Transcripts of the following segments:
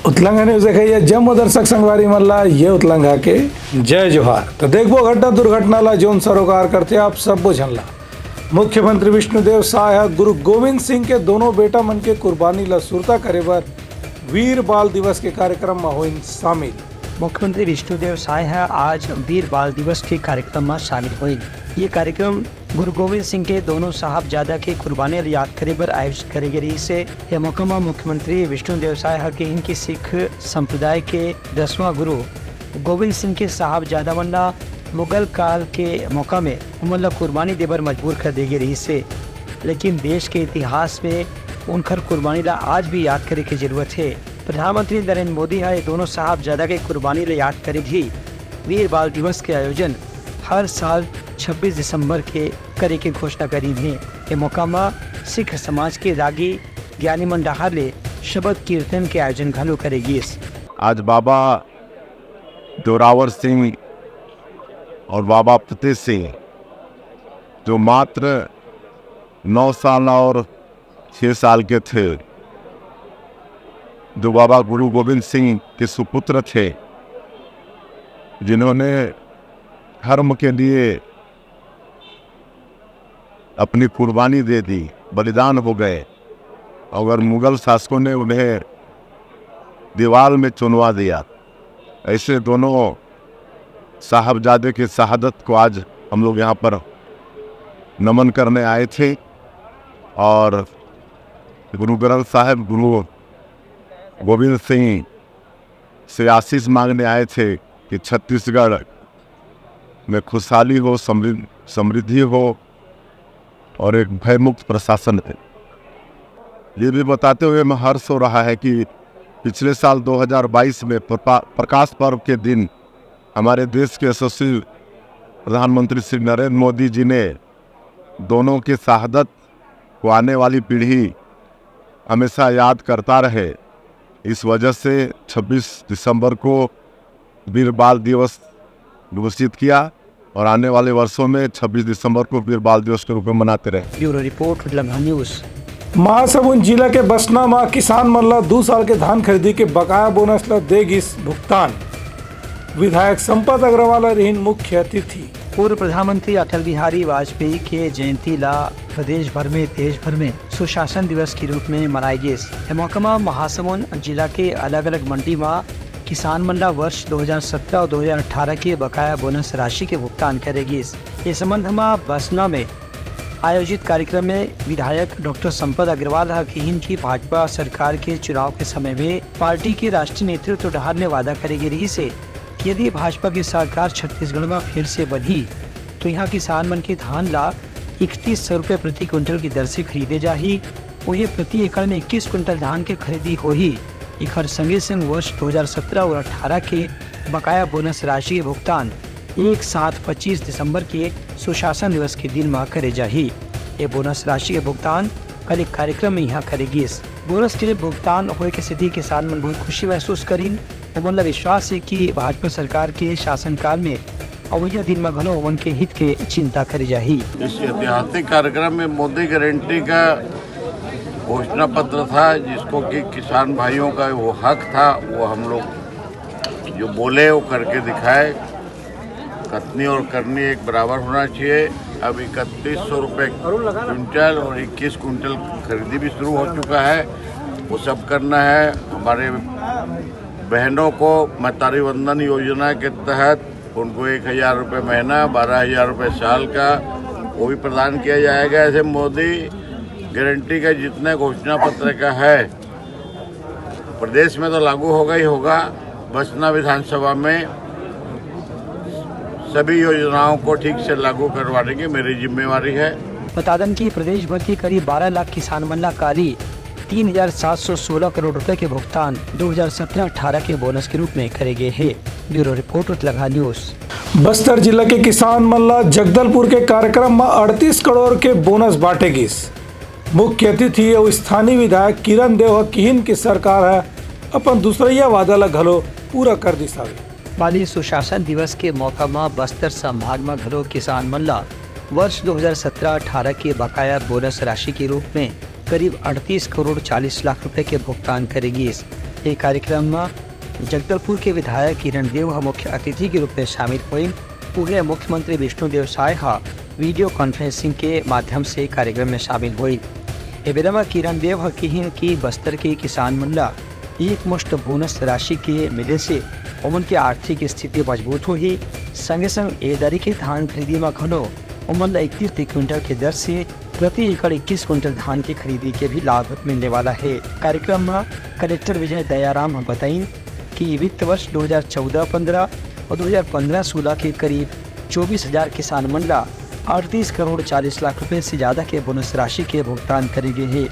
उतलंगा news देखिए जम्मू दर्शक संगवारी मल्ला ये उतलंगा के जय जोहार। तो देखो घटना दुर्घटना ला जोन सरोकार करते आप सब बुझनला मुख्यमंत्री विष्णुदेव साय गुरु गोविंद सिंह के दोनों बेटा मन के कुर्बानी ला सुरता करे बर वीर बाल दिवस के कार्यक्रम में हुई शामिल। मुख्यमंत्री विष्णुदेव साय आज वीर बाल दिवस के कार्यक्रम में शामिल हुए। ये कार्यक्रम गुरु गोविंद सिंह के दोनों साहबजादा के कुर्बानी याद करे पर आयोजित करे गई से यह मौका में मुख्यमंत्री विष्णुदेव साय के इनकी सिख संप्रदाय के 10वां गुरु गोविंद सिंह के साहबजादा वन्ना मुगल काल के मौका में उमल्ला कुर्बानी देवर मजबूर कर दी गई से, लेकिन देश के इतिहास में उनकर कुर्बानी ला आज भी याद करे की जरूरत है। प्रधानमंत्री नरेंद्र मोदी है दोनों साहबजादा के कुर्बानी ला याद करे भी वीर बाल दिवस के आयोजन हर साल 26 दिसंबर के करे की घोषणा करी है। ये मौका में सिख समाज के रागी ज्ञानी मंडाहर ले शब्द कीर्तन के आयोजन घालू करेगी। आज बाबा जोरावर सिंह और बाबा फतेह सिंह जो मात्र 9 साल और 6 साल के थे, जो बाबा गुरु गोविंद सिंह के सुपुत्र थे, जिन्होंने धर्म के लिए अपनी कुर्बानी दे दी, बलिदान हो गए। अगर मुगल शासकों ने उन्हें दीवार में चुनवा दिया। ऐसे दोनों साहबजादे की शहादत को आज हम लोग यहाँ पर नमन करने आए थे और गुरु ग्रंथ साहिब गुरु गोविंद सिंह से आशीष मांगने आए थे कि छत्तीसगढ़ में खुशहाली हो, समृद्धि हो और एक भयमुक्त प्रशासन है। ये भी बताते हुए मैं हर्ष हो रहा है कि पिछले साल 2022 में प्रकाश पर्व के दिन हमारे देश के यशस्वी प्रधानमंत्री श्री नरेंद्र मोदी जी ने दोनों की शहादत को आने वाली पीढ़ी हमेशा याद करता रहे। इस वजह से 26 दिसंबर को वीर बाल दिवस घोषित किया और आने वाले वर्षों में 26 दिसंबर को वीर बाल दिवस के रूप में मनाते रहे। ब्यूरो रिपोर्ट उतलंगा न्यूज। महासमुंद जिला के बसना में किसान मन ला 2 साल के धान खरीदी के बकाया बोनस ला देगी भुगतान। विधायक संपत अग्रवाल रही मुख्य अतिथि। पूर्व प्रधानमंत्री अटल बिहारी वाजपेयी के जयंती ला प्रदेश भर में देश भर में सुशासन दिवस के रूप में मनाई गई। यह मौका में महासमुंद जिला के अलग अलग मंडी में किसान मंडा वर्ष 2017 और 2018 के बकाया बोनस राशि के भुगतान करेगी। इस संबंध में बसना में आयोजित कार्यक्रम में विधायक डॉक्टर संपत अग्रवाल हकीन की भाजपा सरकार के चुनाव के समय में पार्टी के राष्ट्रीय नेतृत्व ने वादा करेगी रही से यदि भाजपा की सरकार छत्तीसगढ़ में फिर से बढ़ी तो यहाँ किसान मन के धान ला 3100 रुपये प्रति क्विंटल की दर से खरीदे जाही। वही प्रति एकड़ में 21 क्विंटल धान के खरीदी होही। एक संगे संग वर्ष 2017 और 18 के बकाया बोनस राशि के भुगतान एक साथ 25 दिसंबर के सुशासन दिवस के दिन में करे जाही। ये बोनस राशि के भुगतान कल एक कार्यक्रम में यहाँ करेगी। बोनस के लिए भुगतान होने के स्थिति किसान मन बहुत खुशी महसूस करी। उमन विश्वास है कि भाजपा सरकार के शासनकाल में अवैया दिन में घनो उमन के हित के चिंता करी जाही। इस ऐतिहासिक कार्यक्रम में मोदी गारंटी का घोषणा पत्र था, जिसको कि किसान भाइयों का वो हक था, वो हम लोग जो बोले वो करके दिखाए। कथनी और करनी एक बराबर होना चाहिए। अब 3100 रुपये क्विंटल और 21 क्विंटल खरीदी भी शुरू हो चुका है। वो सब करना है। हमारे बहनों को महतारी वंदन योजना के तहत उनको 1000 रुपये महीना, 12000 रुपये साल का वो भी प्रदान किया जाएगा। ऐसे मोदी गारंटी का जितने घोषणा पत्र का है प्रदेश में तो लागू होगा ही होगा। बसना विधानसभा में सभी योजनाओं को ठीक से लागू करवाने की मेरी जिम्मेवारी है। बता दें कि प्रदेश भर के करीब 12 लाख किसान मन काली 3716 करोड़ रुपए के भुगतान 2017-18 के बोनस के रूप में करे गए हैं। ब्यूरो रिपोर्ट उतलंगा न्यूज। बस्तर जिला के किसान मन ला जगदलपुर के कार्यक्रम में 38 करोड़ के बोनस बांटेगी। मुख्य अतिथि और स्थानीय विधायक किरण देव किहिन की सरकार है अपन दूसरिया वादा ला घलो पूरा कर दिसावे। वाली सुशासन दिवस के मौका में बस्तर संभाग में घलो किसान मन ला वर्ष 2017-18 के बकाया बोनस राशि के रूप में करीब 38 करोड़ 40 लाख रुपए के भुगतान करेगी। ये कार्यक्रम में जगदलपुर के विधायक किरण देव मुख्य अतिथि के रूप में शामिल हुई। पूरे मुख्यमंत्री विष्णुदेव साय वीडियो कॉन्फ्रेंसिंग के माध्यम से कार्यक्रम में शामिल हुई। एवं किरण देव की बस्तर के किसान मंडला एक मुश्त बोनस राशि के मिले से उनकी आर्थिक स्थिति मजबूत हुई। संगे संग ए दरी के धान खरीदी में घनो उमन 31 क्विंटल के दर से प्रति एकड़ 21 क्विंटल धान की खरीदी के भी लाभ मिलने वाला है। कार्यक्रम में कलेक्टर विजय दयाराम बताई कि वित्त वर्ष 2014-15 और 2015-16 के करीब 24,000 किसान मंडला 38 करोड़ 40 लाख रुपए से ज़्यादा के बोनस राशि के भुगतान करेंगे है।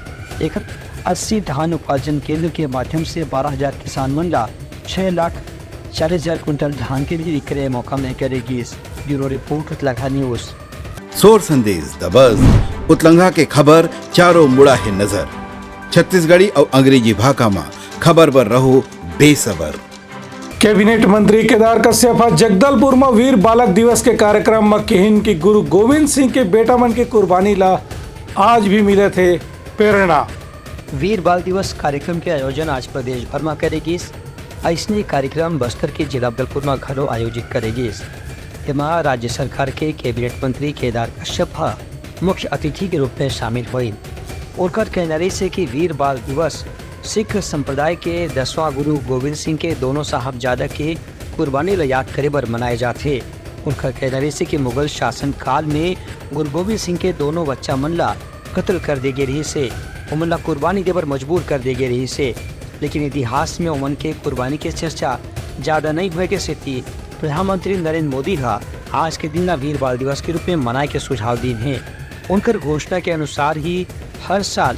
80 धान उपार्जन केंद्र के माध्यम से 12,000 किसान मंडला 6,40,000 कुंटल धान के भी विक्रय मौका में करेगी। Bureau report Uttarakhand news. सोर संदेश द बज़ उतलंघा के खबर चारों मुड़ा है नजर। छत्तीसगढ़ी और अंग्रेजी भाषा में खबर पर रहो बेसबर। कैबिनेट मंत्री केदार कश्यप जगदलपुर में वीर बालक दिवस के कार्यक्रम में कहिन की गुरु गोविंद सिंह के बेटा मन की कुर्बानी ला आज भी मिले थे प्रेरणा। वीर बाल दिवस कार्यक्रम के आयोजन आज प्रदेश भर में करेगी। ऐसने कार्यक्रम बस्तर के जिला जगदलपुर में घरों आयोजित करेगी। इसमें राज्य सरकार के कैबिनेट मंत्री केदार कश्यप मुख्य अतिथि के रूप में शामिल हुई। उनकर कहना से कि वीर बाल दिवस सिख संप्रदाय के 10वां गुरु गोविंद सिंह के दोनों साहबजादा के कुर्बानी ला याद करे बर मनाए जाते। उनका कहना से कि मुगल शासन काल में गुरु गोविंद सिंह के दोनों बच्चा मन ला कत्ल कर दे रही से उमन ला कुर्बानी दे बर मजबूर कर दे रही से, लेकिन इतिहास में उमन के कुर्बानी के चर्चा ज़्यादा नहीं हुए के स्थिति प्रधानमंत्री नरेंद्र मोदी का आज के दिन ला वीर बाल दिवस के रूप में मनाए के सुझाव दी हैं। उनकर घोषणा के अनुसार ही हर साल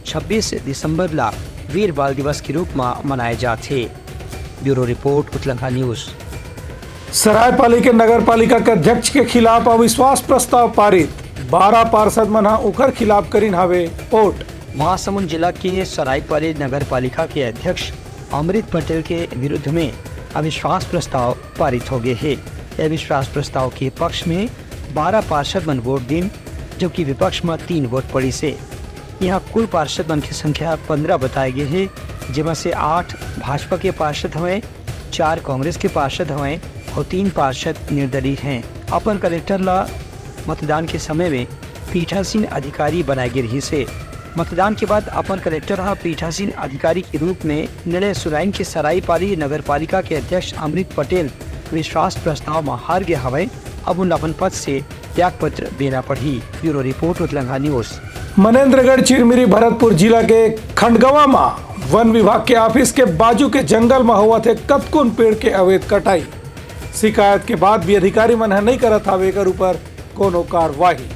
26 दिसंबर ला वीर बाल दिवस के रूप में मनाए जाते। Bureau report Uttarakhand news. Saraipali के नगर पालिका के अध्यक्ष के खिलाफ अविश्वास प्रस्ताव पारित। 12 पार्षद मन उकर खिलाफ करीन हवे वोट। महासमुंद जिला के सरायपाली नगर पालिका के अध्यक्ष अमृत पटेल के विरुद्ध में अविश्वास प्रस्ताव पारित हो गए है। अविश्वास प्रस्ताव के पक्ष में 12 पार्षद मन वोट दिन, जबकि विपक्ष में 3 वोट पड़ी से यहाँ कुल पार्षद मन की संख्या 15 बताए गए है, जिसमें से 8 भाजपा के पार्षद हुए, 4 कांग्रेस के पार्षद हुए और 3 पार्षद निर्दलीय हैं। अपन कलेक्टर ला मतदान के समय में पीठासीन अधिकारी बनाए गए रही से मतदान के बाद अपन कलेक्टर पीठासीन अधिकारी के रूप में निर्णय सुनाइन के सरायपाली नगर पालिका के अध्यक्ष अमृत पटेल विश्वास प्रस्ताव में हार गया हवे। अब उन अपन पद से त्याग पत्र देना पड़ी। Bureau report Uttarakhand news. Manendragarh Chirmiri Bharatpur जिला के खंडगवा में वन विभाग के ऑफिस के बाजू के जंगल में हुआ थे कतकुन पेड़ के अवैध कटाई। शिकायत के बाद भी अधिकारी मन नहीं करत हवे एकर ऊपर कोनो कार्रवाई।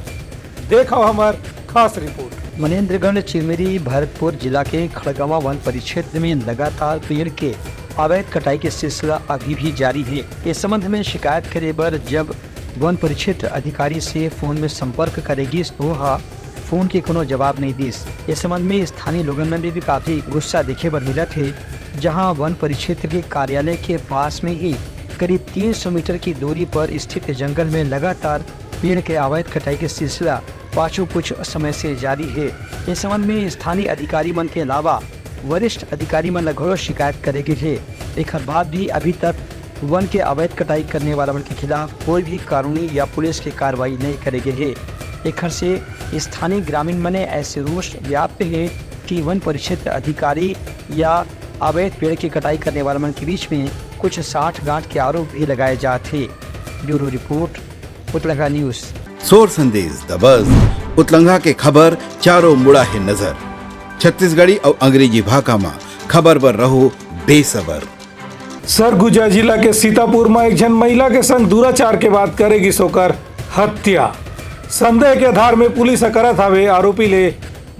देखो हमार खास रिपोर्ट। मनेन्द्रगढ़ चिरमिरी भरतपुर जिला के खड़गवा वन परिक्षेत्र में लगातार पेड़ के अवैध कटाई के सिलसिला अभी भी जारी है। इस संबंध में शिकायत करे पर जब वन परिक्षेत्र अधिकारी से फोन में संपर्क करेगी तो फोन के कोनो जवाब नहीं दिस। इस संबंध में स्थानीय लोगों में भी काफी गुस्सा देखे पर मिला थे, जहां वन परिक्षेत्र के कार्यालय के पास में ही करीब 300 मीटर की दूरी पर स्थित जंगल में लगातार पेड़ के अवैध कटाई के सिलसिला पाछू कुछ समय से जारी है। इस संबंध में स्थानीय अधिकारी मन के अलावा वरिष्ठ अधिकारी मन घोर शिकायत करेगी है। एक बाद भी अभी तक वन के अवैध कटाई करने वाला मन के खिलाफ कोई भी कानूनी या पुलिस की कार्रवाई नहीं करेगी है। एक से स्थानीय ग्रामीण मने ऐसे रोष व्याप्त है कि वन परिक्षेत्र अधिकारी या अवैध पेड़ की कटाई करने वाले मन के बीच में कुछ 60 गांठ के आरोप भी लगाए जाते। Bureau report Uttarakhand news. सोर संदेश द बज़ उतलंघा के खबर चारों मुड़ा है नजर। छत्तीसगढ़ी और अंग्रेजी भाषा में खबर पर रहो बेसबर। सरगुजा जिला के सीतापुर में एक जन महिला के संग दुराचार के बाद करेगी सोकर हत्या। संदेह के आधार में पुलिस करत हवे आरोपी ले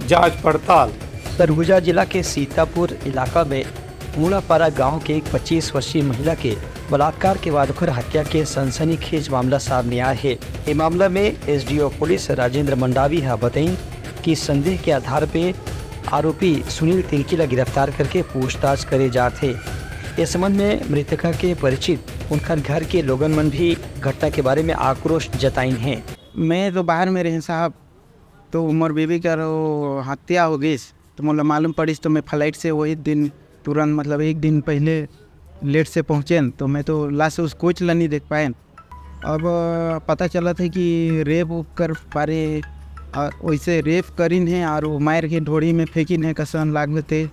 जांच पड़ताल। सरगुजा जिला के सीतापुर इलाका में मूलापारा गांव के एक 25 वर्षीय महिला के बलात्कार के बाद उखर हत्या के सनसनीखेज मामला सामने आया है। ये मामला में एसडीओ पुलिस राजेंद्र मंडावी बताई कि संदेह के आधार पे आरोपी सुनील तिलकीला गिरफ्तार करके पूछताछ करे जाते। इस संबंध में मृतका के परिचित उनका घर के लोगन मन भी घटना के बारे में आक्रोश जताई हैं। मैं तो बाहर में रहे साहब, तो उमर बीबी का हत्या हो गई तो मुझे मालूम पड़ी तो मैं फ्लाइट से वही दिन तुरंत मतलब एक दिन पहले लेट से पहुँचे तो मैं तो लास्ट से उस कोच ला नहीं देख पाए। अब पता चला था कि रेप उप कर पारे और वैसे रेप करिन है और वो मार के ढोड़ी में फेंकिन है कसन लाग थे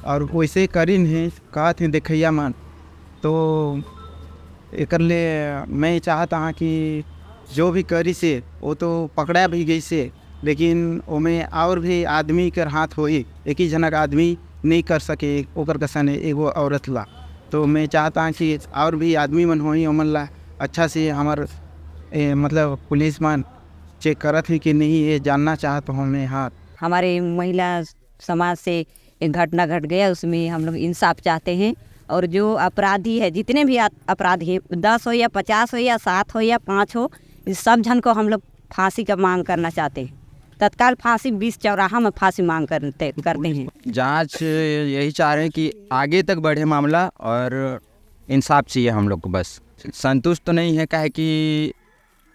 और वैसे करिन है कहा थे देखैया मान। तो एकर ले मैं चाहता हाँ कि जो भी करी से वो तो पकड़ा भी गई से, लेकिन ओमें और भी आदमी कर हाथ होई, एक ही जनक आदमी नहीं कर सके ओकर कसन एगो औरत ला। तो मैं चाहता हूँ कि और भी आदमी मन होई ओमन ला अच्छा से हमार मतलब पुलिस मान चेक करत है कि नहीं, ये जानना चाहता हूँ मैं। हाँ, हमारे महिला समाज से एक घटना घट गया, उसमें हम लोग इंसाफ चाहते हैं। और जो अपराधी है, जितने भी अपराधी हैं, 10 हो या 50 हो या 7 हो या 5 हो, इस सब जन को हम लोग फांसी का मांग करना चाहते हैं। तत्काल फांसी 20 चौराहा में फांसी मांग करते हैं। जांच यही चाह रहे हैं कि आगे तक बढ़े मामला और इंसाफ चाहिए हम लोग को। बस संतुष्ट तो नहीं है, काहे कि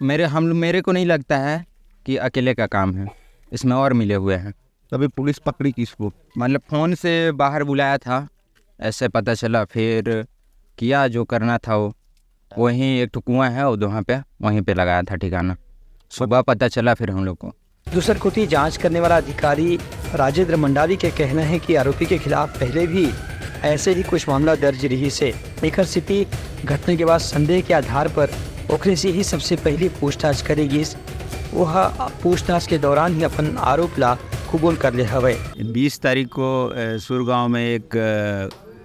मेरे को नहीं लगता है कि अकेले का काम है, इसमें और मिले हुए हैं। तभी पुलिस पकड़ी किसको? मतलब फ़ोन से बाहर बुलाया था, ऐसे पता चला, फिर किया जो करना था वो। वहीं एक कुआं है वो वहाँ पे, वहीं पे लगाया था ठिकाना। सुबह पता चला फिर हम लोग को। दूसर कुटी जांच करने वाला अधिकारी राजेंद्र मंडावी के कहना है कि आरोपी के खिलाफ पहले भी ऐसे ही कुछ मामला दर्ज रही से। लेकर स्थिति घटने के बाद संदेह के आधार पर ओखरे से ही सबसे पहली पूछताछ करेगी। वह पूछताछ के दौरान ही अपन आरोप ला कबूल कर ले हवे। 20 तारीख को सुरगांव में एक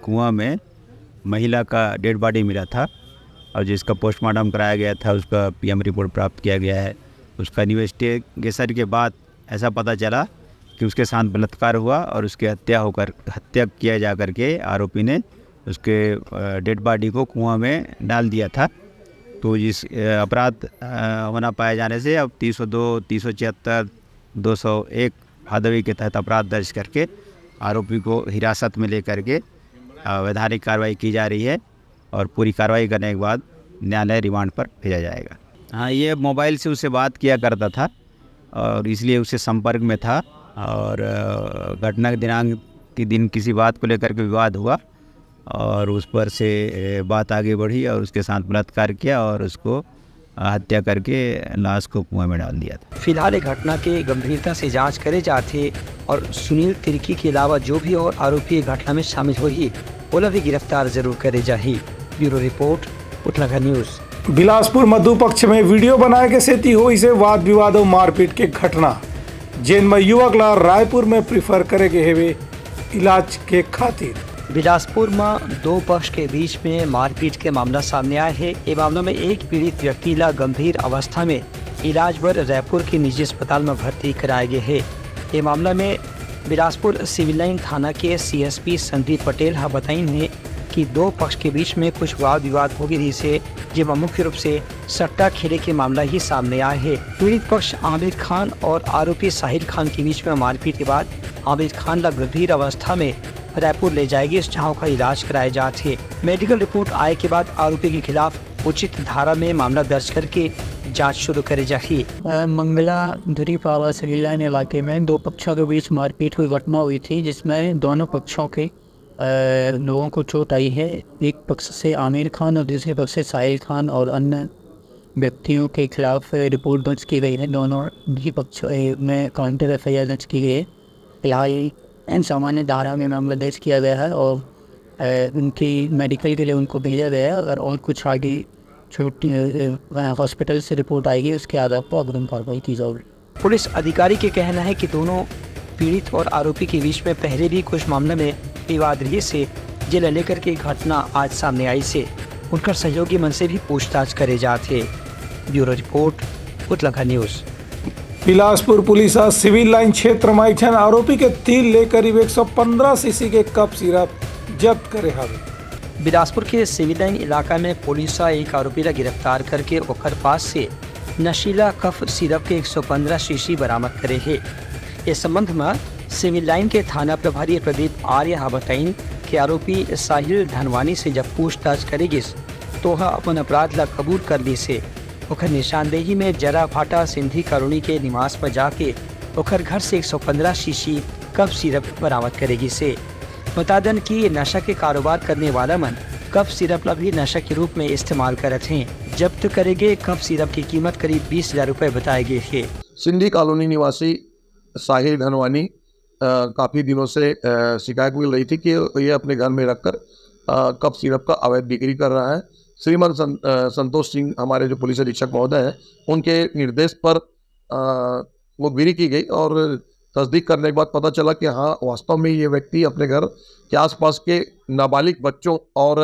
कुआं में महिला का डेड बॉडी मिला था और जिसका पोस्टमार्टम कराया गया था, उसका पीएम रिपोर्ट प्राप्त किया गया है। उसका इन्वेस्टिगेशन के बाद ऐसा पता चला कि उसके साथ बलात्कार हुआ और उसकी हत्या किया जा करके आरोपी ने उसके डेड बॉडी को कुआं में डाल दिया था। तो इस अपराध होना पाए जाने से अब 302, 376, 201 भादवी के तहत अपराध दर्ज करके आरोपी को हिरासत में लेकर के वैधानिक कार्रवाई की जा रही है और पूरी कार्रवाई करने के बाद न्यायालय रिमांड पर भेजा जाएगा। हाँ, ये मोबाइल से उससे बात किया करता था और इसलिए उससे संपर्क में था और घटना के दिनांक के दिन किसी बात को लेकर के विवाद हुआ और उस पर से बात आगे बढ़ी और उसके साथ बलात्कार किया और उसको हत्या करके लाश को कुआं में डाल दिया था। फिलहाल घटना के गंभीरता से जांच करे जाते और सुनील तिर्की के अलावा जो भी और आरोपी घटना में शामिल हुई वो भी गिरफ्तार जरूर करे जाही। Bureau report, Uttarakhand news. Bilaspur मधु पक्ष में वीडियो बनाए के सेती हुई से वाद विवाद और मारपीट के घटना, जिनमें युवक ला रायपुर में प्रिफर करेगे हेवे इलाज के खातिर। बिलासपुर में दो पक्ष के बीच में मारपीट के मामला सामने आया है। ये मामले में एक पीड़ित व्यक्ति ला गंभीर अवस्था में इलाज पर रायपुर के निजी अस्पताल में भर्ती कराए गए है। ये मामला में बिलासपुर सिविल लाइन थाना के CSP संदीप पटेल बताइन है कि दो पक्ष के बीच में कुछ वाद विवाद हो गई से, जिसमें मुख्य रूप से सट्टा खेले के मामला ही सामने आया है। पीड़ित पक्ष आमिर खान और आरोपी साहिल खान के बीच में मारपीट के बाद आमिर खान ला गंभीर अवस्था में रायपुर ले जाएगी, जहां का इलाज कराए जाते। मेडिकल रिपोर्ट आए के बाद आरोपी के खिलाफ उचित धारा में मामला दर्ज करके जांच शुरू करे जाएगी। मंगला धुरी पावा सिविल लाइन इलाके में दो पक्षों के बीच मारपीट हुई घटना हुई थी, जिसमें दोनों पक्षों के लोगों को चोट आई है। एक पक्ष से आमिर खान और दूसरे पक्ष से साहिल खान और अन्य व्यक्तियों के खिलाफ रिपोर्ट दर्ज की गई है। दोनों भी पक्ष में काउंटर FIR दर्ज की गई है। फिलहाल इन सामान्य धारा में मामला दर्ज किया गया है और उनकी मेडिकल के लिए उनको भेजा गया है और कुछ आगे छोटी हॉस्पिटल से रिपोर्ट आएगी, उसके आधार पर अग्रिम कार्रवाई की जाएगी। पुलिस अधिकारी के कहना है कि दोनों पीड़ित और आरोपी के बीच में पहले भी कुछ मामले में विवाद रही से, जिले लेकर के घटना आज सामने आई से उनका सहयोगी मन से भी पूछताछ करे जाते। Bureau report, Uttarakhand news. Bilaspur police civil line क्षेत्र में ऐठन आरोपी के तिल ले करीब 115 सीसी के कप सिरप जब्त करे हवे। बिलासपुर के सिविल लाइन इलाका में पुलिस एक आरोपी ला गिरफ्तार करके ओखर पास से नशीला कफ सिरप के 115 शीशी बरामद करे है। इस संबंध में सिविल लाइन के थाना प्रभारी प्रदीप आर्य बताइन कि आरोपी साहिल धनवानी से जब पूछताछ करेगी तो वह अपन अपराध ला कबूल कर ली से ओखर निशानदेही में जरा भाटा सिंधी कॉलोनी के निवास पर जाके ओखर घर से 115 शीशी कफ सिरप बरामद करेगी से। बता दें कि नशा के कारोबार करने वाला मन कफ सिरप ला भी नशा के रूप में इस्तेमाल करते हैं। जब्त करेंगे कफ सिरप की कीमत करीब 20,000 रुपए बताए गए थे। सिंधी कॉलोनी निवासी साहिल धनवानी काफ़ी दिनों से शिकायत मिल रही थी कि ये अपने घर में रखकर कफ सिरप का अवैध बिक्री कर रहा है। श्रीमान संतोष सिंह हमारे जो पुलिस अधीक्षक महोदय हैं, उनके निर्देश पर वो गिरी की गई और तस्दीक करने के बाद पता चला कि हाँ, वास्तव में ये व्यक्ति अपने घर के आसपास के नाबालिग बच्चों और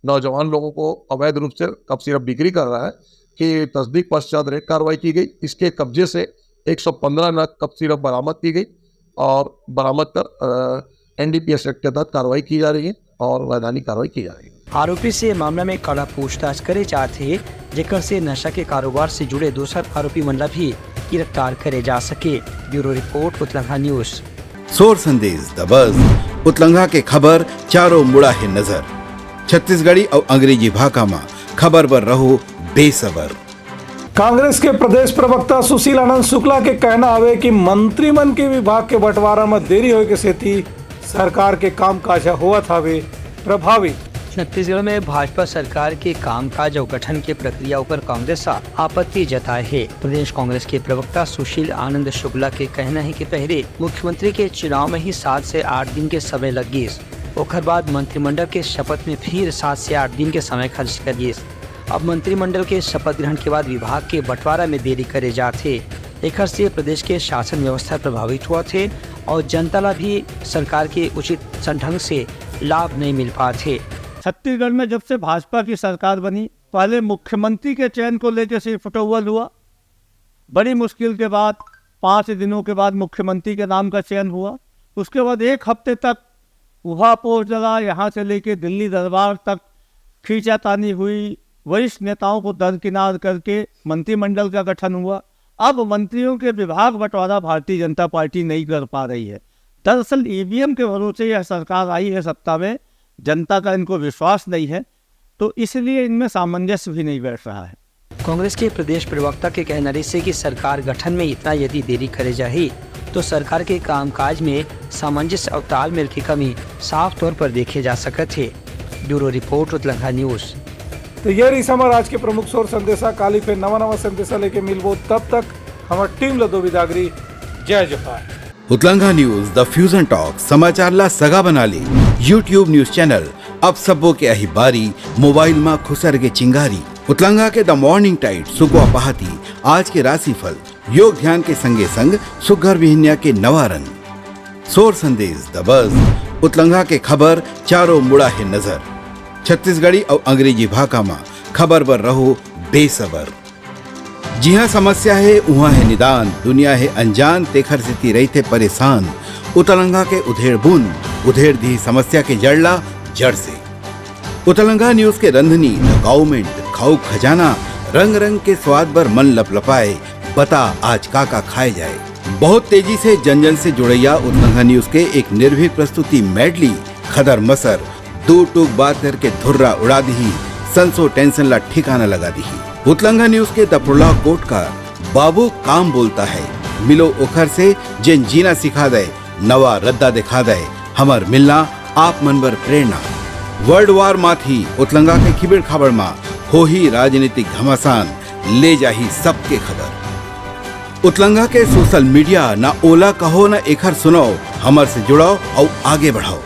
नौजवान लोगों को अवैध रूप से कफ सिरप बिक्री कर रहा है। कि तस्दीक पश्चात रेड कार्रवाई की गई। इसके कब्जे से 115 नग कफ सिरप बरामद की गई और बरामद कर NDPS एक्ट के तहत कार्रवाई की जा रही है और वैधानिक कार्रवाई की जा रही है। आरोपी से मामला में कड़ा पूछताछ करे जाते जेकर से नशा के कारोबार से जुड़े दूसर आरोपी मंडला भी गिरफ्तार करे जा सके। ब्यूरो रिपोर्ट उतलंघा न्यूज। सोर संदेश द बज़ उतलंघा के खबर चारों मुड़ा है नजर। छत्तीसगढ़ी और अंग्रेजी भाषा में खबर पर रहो बेसबर। कांग्रेस के प्रदेश प्रवक्ता सुशील आनंद शुक्ला के कहना है कि मंत्रिमंडल के विभाग के बंटवारा में देरी होने के सेती सरकार के कामकाज हुआ था वे प्रभावित। छत्तीसगढ़ में भाजपा सरकार के कामकाज और गठन के प्रक्रिया पर कांग्रेस आपत्ति जताए है। प्रदेश कांग्रेस के प्रवक्ता सुशील आनंद शुक्ला के कहना है कि पहले मुख्यमंत्री के चुनाव में ही 7 से 8 दिन के समय लग गई, उसके बाद मंत्रिमंडल के शपथ में फिर 7 से 8 दिन के समय खर्च कर गई। अब मंत्रिमंडल के शपथ ग्रहण के बाद विभाग के बंटवारा में देरी करे जाते, एक से प्रदेश के शासन व्यवस्था प्रभावित हुआ थे और जनता ला भी सरकार के उचित ढंग से लाभ नहीं मिल पाते। छत्तीसगढ़ में जब से भाजपा की सरकार बनी, पहले मुख्यमंत्री के चयन को लेकर सिर्फ फटोवल हुआ। बड़ी मुश्किल के बाद 5 दिनों के बाद मुख्यमंत्री के नाम का चयन हुआ। उसके बाद 1 हफ्ते तक वहाँ पोस्ट लगा, यहाँ से लेके दिल्ली दरबार तक खींचातानी हुई। वरिष्ठ नेताओं को दरकिनार करके मंत्रिमंडल का गठन हुआ। अब मंत्रियों के विभाग बंटवारा भारतीय जनता पार्टी नहीं कर पा रही है। दरअसल EVM के भरोसे यह सरकार आई है सत्ता में, जनता का इनको विश्वास नहीं है, तो इसलिए इनमें सामंजस्य भी नहीं बैठ रहा है। कांग्रेस के प्रदेश प्रवक्ता के कहने से कि सरकार गठन में इतना यदि देरी करे जाए तो सरकार के कामकाज में सामंजस्य और तालमेल की कमी साफ तौर पर देखे जा सकते थे। ब्यूरो रिपोर्ट उतलंघा न्यूज। तो ये रही हमारे आज के प्रमुख सोर संदेशा। काली फिर नवा संदेशा लेके मिलबो, तब तक हमारी टीम लदो विदागरी। जय जोहार। उतलंघा न्यूज द फ्यूजन टॉक समाचार ला सगा बना ली। YouTube न्यूज चैनल अब सबो के अही बारी मोबाइल में खुसर के चिंगारी। उतलंघा के द मॉर्निंग टाइट सुगवा पहाती आज के राशिफल योग ध्यान के संगे संग सुघर विहिन्या के नवारन। सोर संदेश द बज़ उतलंघा के खबर चारों मुड़ा है नजर। छत्तीसगढ़ी और अंग्रेजी भाषा में खबर पर रहो बेसबर। जी हाँ, समस्या है वहाँ है निदान, दुनिया है अनजान तेखर से रही थे परेशान। उतलंघा के उधेड़ बूंद उधेड़ दी समस्या के जड़ला जड़ से। उतलंघा न्यूज के रंधनी गवर्नमेंट खाऊ खजाना रंग रंग के स्वाद पर मन लपलपाए। बता आज का खाए जाए। बहुत तेजी से जन जन से जुड़ैया उतलंघा न्यूज के एक निर्भीक प्रस्तुति मेडली खदर मसर 2 टूक बात करके धुर्रा उड़ा दी, संसो टेंशन ला ठिकाना लगा दी। उतलंघा न्यूज के दपुरला कोट का बाबू काम बोलता है, मिलो ओखर से जिन जीना सिखा दे, नवा रद्दा दिखा दे, हमर मिलना आप मनबर प्रेरणा। वर्ल्ड वार माथी उतलंघा के खिबड़ खबर मा हो ही राजनीतिक घमासान ले जाही सबके खबर। उतलंघा के सोशल मीडिया ना ओला कहो ना एखर सुनाओ, हमर से जुड़ाओ और आगे बढ़ाओ।